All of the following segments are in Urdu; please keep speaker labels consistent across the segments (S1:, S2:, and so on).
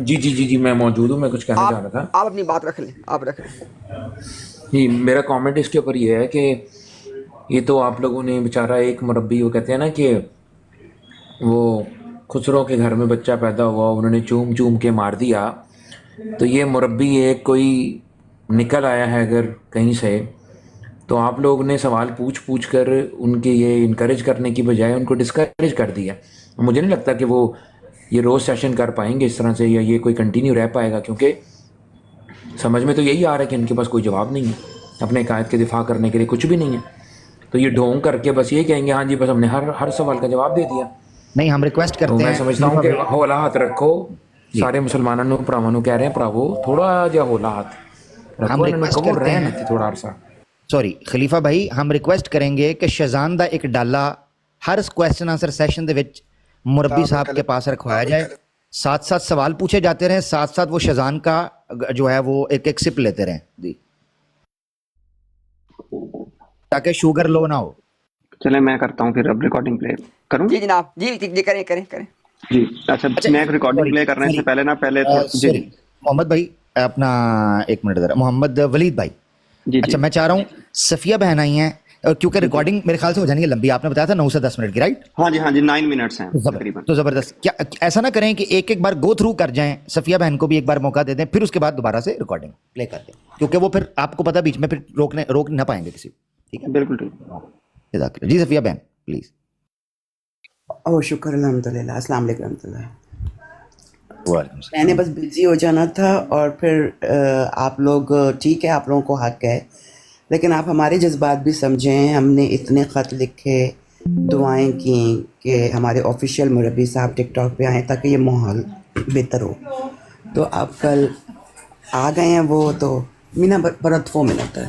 S1: جی جی جی جی میں موجود ہوں. میں کچھ کہنا چاہ رہا تھا.
S2: آپ اپنی بات رکھ لیں، آپ رکھ لیں۔
S1: جی میرا کامنٹ اس کے اوپر یہ ہے کہ یہ تو آپ لوگوں نے بیچارہ ایک مربی، وہ کہتے ہیں نا کہ وہ خسرو کے گھر میں بچہ پیدا ہوا، انہوں نے چوم چوم کے مار دیا. تو یہ مربی ایک کوئی نکل آیا ہے اگر کہیں سے، تو آپ لوگ نے سوال پوچھ پوچھ کر ان کے یہ انکریج کرنے کی بجائے ان کو ڈسکریج کر دیا. مجھے نہیں لگتا کہ وہ یہ روز سیشن کر پائیں گے اس طرح سے، یا یہ کوئی کنٹینیو رہ پائے گا، کیونکہ سمجھ میں تو یہی آ رہا ہے کہ ان کے پاس کوئی جواب نہیں ہے، اپنے قائد کے دفاع کرنے کے لیے کچھ بھی نہیں ہے. تو یہ ڈھونگ کر کے بس یہ کہیں گے ہاں جی بس ہم نے ہر سوال کا جواب دے دیا.
S3: نہیں ہم ریکویسٹ
S1: تو
S3: کرتے
S1: میں
S3: ہیں
S1: سمجھتا ہوں
S3: خلیفہ
S1: کہ
S3: بھائی
S1: ہولا ہاتھ رکھو.
S3: جی،
S1: سارے مسلمانوں پراوانوں کہہ رہے ہیں پراوو تھوڑا جا ہولا ہاتھ
S3: ہم
S1: رکھو، انہوں نے
S3: ریکویسٹ
S1: کہو
S3: کرتے
S1: رہن
S3: ہیں،
S1: اتنے تھوڑا عرصہ.
S3: سوری خلیفہ بھائی ہم ریکویسٹ کریں گے کہ شہزان دا ایک ڈالا ہر کویسچن آنسر سیشن دے وچ مربی صاحب کے پاس رکھوایا جائے، ساتھ ساتھ سوال پوچھے جاتے رہیں، ساتھ ساتھ وہ شہزان کا جو ہے وہ ایک ایک سپ لیتے رہیں جی، تاکہ شوگر لو نہ ہو.
S4: چلیں میں کرتا ہوں پھر اب ریکارڈنگ پلے کروں.
S2: جی جناب، جی جی کریں کریں کریں۔
S4: جی اچھا
S3: اچھا
S4: میں ریکارڈنگ
S3: سوری
S4: پلے کرنے سے
S3: سوری
S4: پہلے نا پہلے تھوڑا جی
S3: سوری
S4: جی
S3: محمد بھائی اپنا ایک منٹ ذرا، محمد ولید بھائی،
S4: جی
S3: اچھا
S4: جی
S3: میں چاہ رہا ہوں صفیہ بہن آئی ہیں، اور کیونکہ
S4: جی جی
S3: ریکارڈنگ میرے خیال سے ہو جانی ہے لمبی، آپ نے بتایا تھا 9 سے 10 منٹ کی، رائٹ؟
S4: ہاں جی 9 منٹس ہیں تقریباً.
S3: تو زبردست، کیا ایسا نہ کریں کہ ایک ایک بار گو تھرو کر جائیں، صفیہ بہن کو بھی ایک بار موقع دے دیں، پھر اس کے بعد دوبارہ سے ریکارڈنگ پلے کر دیں، کیونکہ وہ پھر آپ کو پتہ بیچ میں پھر روک نہ پائیں گے کسی کو. ٹھیک
S4: بالکل ٹھیک.
S3: ہے جزاک اللہ. جی صفیہ بہن پلیز.
S5: او شکر الحمد للہ، السلام علیکم ورحمۃ اللہ۔
S3: وعلیکم
S5: میں نے
S3: السلام.
S5: بس بزی ہو جانا تھا، اور پھر آپ لوگ ٹھیک ہے، آپ لوگوں کو حق ہے، لیکن آپ ہمارے جذبات بھی سمجھیں. ہم نے اتنے خط لکھے، دعائیں کیں کہ ہمارے آفیشیل مربی صاحب ٹک ٹاک پہ آئیں تاکہ یہ ماحول بہتر ہو. تو آپ کل آ گئے ہیں وہ، تو مینا برات فو منٹ ہے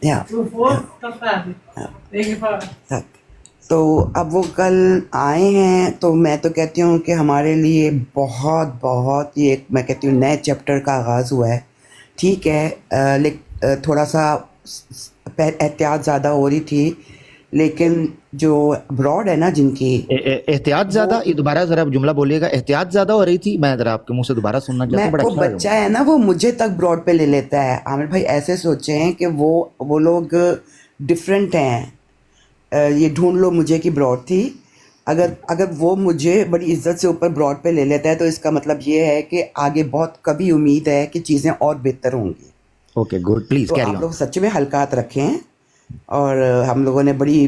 S5: یا تو اب وہ کل آئے ہیں، تو میں تو کہتی ہوں کہ ہمارے لیے بہت بہت یہ ایک میں کہتی ہوں نئے چیپٹر کا آغاز ہوا ہے. ٹھیک ہے تھوڑا سا احتیاط زیادہ ہو رہی تھی، لیکن جو براڈ ہے نا جن کی
S3: احتیاط
S5: وہ،
S3: زیادہ، یہ دوبارہ ذرا جملہ بولیے گا، احتیاط زیادہ ہو رہی تھی، میں ذرا آپ کے منہ سے دوبارہ سننا چاہتا
S5: میں
S3: ہوں، بڑا
S5: وہ
S3: اچھا لگا
S5: بچہ ہے نا وہ مجھے تک براڈ پہ لے لیتا ہے. عامر بھائی ایسے سوچیں کہ وہ لوگ ڈفرینٹ ہیں. یہ ڈھونڈ لو مجھے کی براڈ تھی، اگر وہ مجھے بڑی عزت سے اوپر براڈ پہ لے لیتا ہے تو اس کا مطلب یہ ہے کہ آگے بہت کبھی امید ہے کہ چیزیں اور بہتر ہوں گی.
S3: اوکے گڈ، پلیز
S5: تو
S3: کیری
S5: آپ
S3: آن.
S5: لوگ سچ میں حلقات رکھیں، اور ہم لوگوں نے بڑی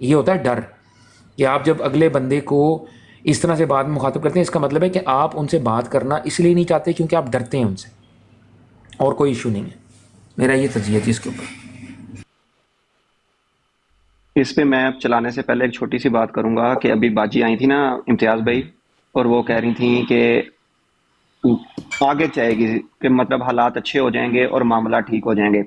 S1: یہ ہوتا ہے ڈر کہ آپ جب اگلے بندے کو اس طرح سے بات مخاطب کرتے ہیں اس کا مطلب ہے کہ آپ ان سے بات کرنا اس لیے نہیں چاہتے کیونکہ آپ ڈرتے ہیں ان سے, اور کوئی ایشو نہیں ہے. میرا یہ تجزیہ تھی اس کے اوپر.
S6: اس پہ میں چلانے سے پہلے ایک چھوٹی سی بات کروں گا کہ ابھی باجی آئی تھی نا امتیاز بھائی, اور وہ کہہ رہی تھیں کہ آگے چاہے گی کہ مطلب حالات اچھے ہو جائیں گے اور معاملہ ٹھیک ہو جائیں گے.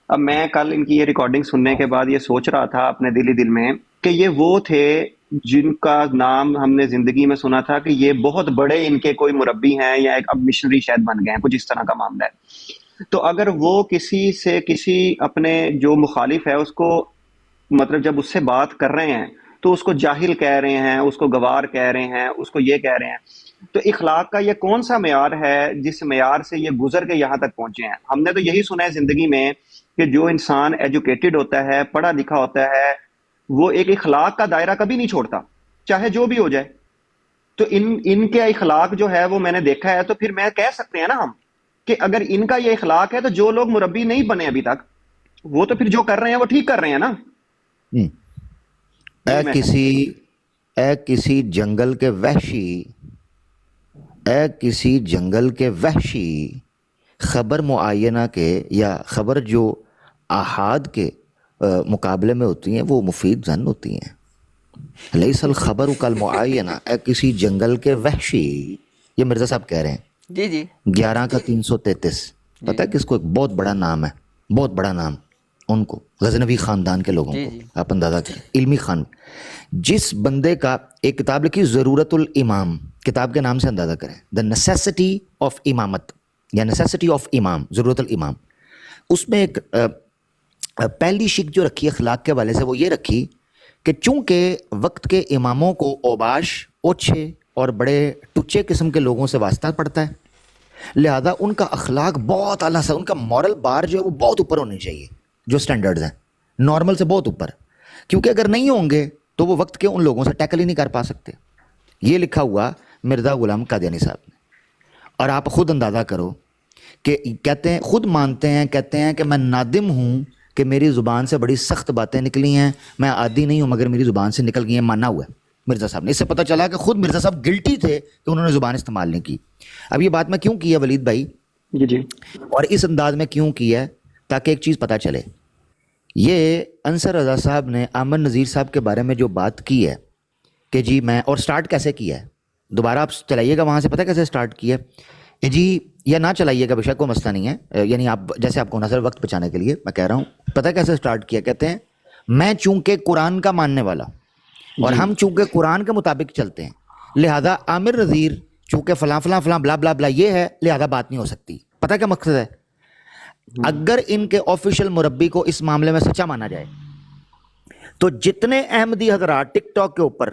S6: اب میں کل ان کی یہ ریکارڈنگ سننے کے بعد یہ سوچ رہا تھا اپنے دل ہی دل میں کہ یہ وہ تھے جن کا نام ہم نے زندگی میں سنا تھا کہ یہ بہت بڑے ان کے کوئی مربی ہیں یا ایک اب مشنری شاید بن گئے ہیں, کچھ اس طرح کا معاملہ ہے. تو اگر وہ کسی اپنے جو مخالف ہے اس کو مطلب جب اس سے بات کر رہے ہیں تو اس کو جاہل کہہ رہے ہیں, اس کو گوار کہہ رہے ہیں, اس کو یہ کہہ رہے ہیں, تو اخلاق کا یہ کون سا معیار ہے جس معیار سے یہ گزر کے یہاں تک پہنچے ہیں؟ ہم نے تو یہی سنا ہے زندگی میں کہ جو انسان ایجوکیٹڈ ہوتا ہے, پڑھا لکھا ہوتا ہے, وہ ایک اخلاق کا دائرہ کبھی نہیں چھوڑتا چاہے جو بھی ہو جائے. تو ان کے اخلاق جو ہے وہ میں نے دیکھا ہے, تو پھر میں کہہ سکتے ہیں نا ہم کہ اگر ان کا یہ اخلاق ہے تو جو لوگ مربی نہیں بنے ابھی تک وہ تو پھر جو کر رہے ہیں وہ ٹھیک کر رہے ہیں نا.
S3: کسی جنگل کے وحشی خبر معینہ کے یا خبر جو احاد کے مقابلے میں ہوتی ہیں وہ مفید ظن ہوتی ہیں. لیس الخبر کالمعینہ, اے کسی جنگل کے وحشی, یہ مرزا صاحب کہہ رہے ہیں.
S2: جی
S3: 11 کا 333. پتہ ہے کس کو؟ ایک بہت بڑا نام ہے, بہت بڑا نام ان کو, غزنوی خاندان کے لوگوں کو. آپ اندازہ کریں, علمی خان. جس بندے کا ایک کتاب لکھی ضرورت الامام, کتاب کے نام سے اندازہ کریں, دا نیسیسٹی آف امامت یا نیسیسٹی آف امام, ضرورت الامام. اس میں ایک پہلی شک جو رکھی اخلاق کے حوالے سے وہ یہ رکھی کہ چونکہ وقت کے اماموں کو اوباش, اوچھے اور بڑے ٹچے قسم کے لوگوں سے واسطہ پڑتا ہے, لہذا ان کا اخلاق بہت اعلیٰ سے, ان کا مورل بار جو ہے وہ بہت اوپر ہونی چاہیے, جو سٹینڈرڈز ہیں نارمل سے بہت اوپر, کیونکہ اگر نہیں ہوں گے تو وہ وقت کے ان لوگوں سے ٹیکل ہی نہیں کر پا سکتے. یہ لکھا ہوا مرزا غلام قادیانی صاحب نے. اور آپ خود اندازہ کرو کہ کہتے ہیں, خود مانتے ہیں, کہتے ہیں کہ میں نادم ہوں کہ میری زبان سے بڑی سخت باتیں نکلی ہیں, میں عادی نہیں ہوں مگر میری زبان سے نکل گئی ہیں, مانا ہوا ہے مرزا صاحب نے. اس سے پتہ چلا کہ خود مرزا صاحب گلٹی تھے کہ انہوں نے زبان استعمال نہیں کی. اب یہ بات میں کیوں کی ہے ولید بھائی,
S6: جی
S3: اور اس انداز میں کیوں کی ہے, تاکہ ایک چیز پتہ چلے. یہ انصر رضا صاحب نے عامر نذیر صاحب کے بارے میں جو بات کی ہے کہ جی میں, اور سٹارٹ کیسے کیا ہے, دوبارہ آپ چلائیے گا وہاں سے, پتہ کیسے سٹارٹ کیا ہے جی, یا نہ چلائیے گا بے شک کوئی مسئلہ نہیں ہے, یعنی آپ جیسے آپ کو نظر وقت بچانے کے لیے میں کہہ رہا ہوں. پتہ کیسے سٹارٹ کیا, کہتے ہیں میں چونکہ قرآن کا ماننے والا اور ہم چونکہ قرآن کے مطابق چلتے ہیں, لہذا عامر نذیر چونکہ فلاں فلاں فلاں بلا بلا بلا یہ ہے, لہذا بات نہیں ہو سکتی. پتہ کیا مقصد ہے؟ اگر ان کے آفیشیل مربی کو اس معاملے میں سچا مانا جائے تو جتنے احمدی حضرات ٹک ٹاک کے اوپر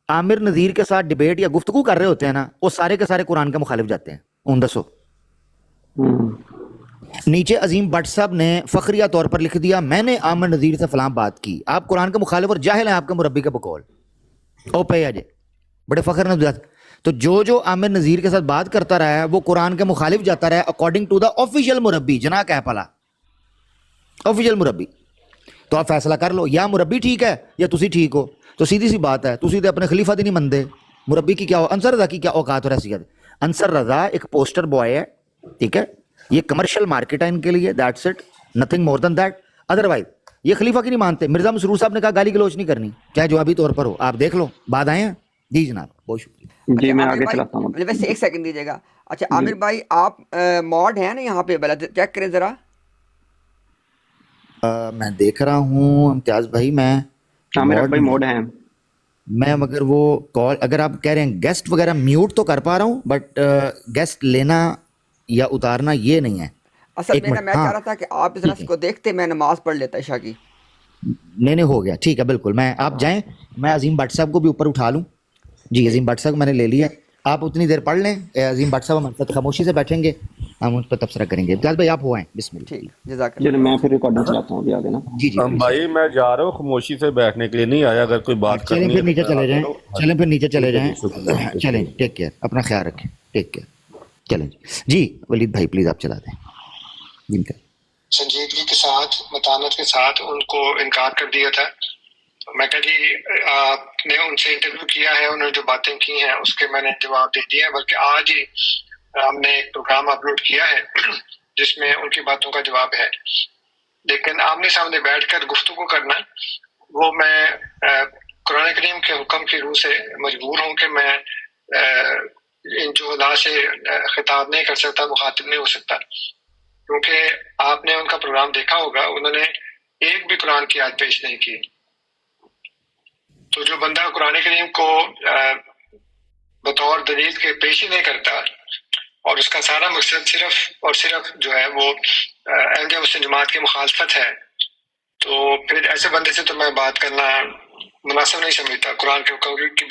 S3: عامر نذیر کے ساتھ ڈیبیٹ یا گفتگو کر رہے ہوتے ہیں نا, وہ سارے کے سارے قرآن کے مخالف جاتے ہیں. اون دسو. نیچے عظیم بٹ صاحب نے فخریہ طور پر لکھ دیا میں نے عامر نذیر سے فلاں بات کی, آپ قرآن کے مخالف اور جاہل ہیں آپ کے مربی کے بقول. او پہ اجے بڑے فخر نے. تو جو عامر نذیر کے ساتھ بات کرتا رہا ہے وہ قرآن کے مخالف جاتا رہا ہے اکارڈنگ ٹو دا آفیشیل مربی. جنا کہ پلا آفیشیل مربی, تو آپ فیصلہ کر لو, یا مربی ٹھیک ہے یا تسی ٹھیک ہو. تو سیدھی سی بات ہے, تسی تے اپنے خلیفہ دی نہیں مندے, مربی کی کیا ہو, انصر رضا کی کیا اوقات اور حیثیت. انصر رضا ایک پوسٹر بوائے ہے, ٹھیک ہے, یہ کمرشل مارکیٹ ہے ان کے لیے, that's it, nothing more than that. Otherwise یہ خلیفہ کی نہیں مانتے. مرزا مسرور صاحب نے کہا گالی گلوچ نہیں کرنی چاہے جوابی طور پر ہو, آپ دیکھ لو بعد آئے ہیں. جی جناب بہت شکریہ.
S6: جی میں آگے چلاتا ہوں.
S2: ویسے ایک سیکنڈ دیجیے گا. اچھا عامر بھائی آپ موڈ ہیں نا یہاں پہ, چیک کریں ذرا.
S3: میں دیکھ رہا ہوں امتیاز بھائی, میں
S6: عامر بھائی موڈ ہیں
S3: میں, مگر وہ کال اگر آپ کہہ رہے ہیں گیسٹ وغیرہ میوٹ تو کر پا رہا ہوں, بٹ گیسٹ لینا یا اتارنا یہ نہیں ہے.
S2: اصل میں چاہ رہا تھا کہ آپ ذرا اس کو دیکھتے, میں نماز پڑھ لیتا عشاء کی.
S3: نہیں ہو گیا, ٹھیک ہے بالکل. میں آپ جائیں, میں عظیم بٹ صاحب کو بھی اوپر اٹھا لوں. جی عظیم بٹ صاحب میں نے لے لیا, آپ اتنی دیر پڑھ لیں. عظیم بٹ صاحب ہم خاموشی سے بیٹھیں گے, ہم ان پر تبصرہ کریں گے. امتیاز بھائی آپ ہو آئیں, بسم اللہ.
S2: ٹھیک, جزاک اللہ.
S6: میں پھر ریکارڈنگ چلاتا ہوں آگے نا.
S3: جی
S7: بھائی میں جا رہا ہوں, خاموشی سے بیٹھنے کے لیے نہیں آیا, اگر کوئی بات
S3: چلیں
S7: کرنی
S3: پھر نیچے چلے جائیں, چلیں پھر نیچے چلے جائیں.
S7: شکریہ.
S3: چلیں, ٹیک کیئر, اپنا خیال رکھیں, ٹیک کیئر. چلیں جی ولید بھائی پلیز آپ چلا دیں.
S8: سنجیدگی کے ساتھ, متانت کے ساتھ ان کو انکار کر دیا تھا, میں کہا جی آپ نے ان سے انٹرویو کیا ہے، انہوں نے جو باتیں کی ہیں اس کے میں نے جواب دے دیا ہے، بلکہ آج ہی ہم نے ایک پروگرام اپلوڈ کیا ہے جس میں ان کی باتوں کا جواب ہے. لیکن آمنے سامنے بیٹھ کر گفتگو کرنا وہ میں قرآن کریم کے حکم کی روح سے مجبور ہوں کہ میں ان جو سے خطاب نہیں کر سکتا، مخاطب نہیں ہو سکتا، کیونکہ آپ نے ان کا پروگرام دیکھا ہوگا، انہوں نے ایک بھی قرآن کی آیت پیش نہیں کی. تو جو بندہ قرآن کریم کو بطور دلیل کے پیش ہی نہیں کرتا اور اس کا سارا مقصد صرف اور صرف جو ہے وہ اہل مسلم جماعت کی مخالفت ہے، تو پھر ایسے بندے سے تو میں بات کرنا مناسب نہیں سمجھتا. قرآن کے حکم کی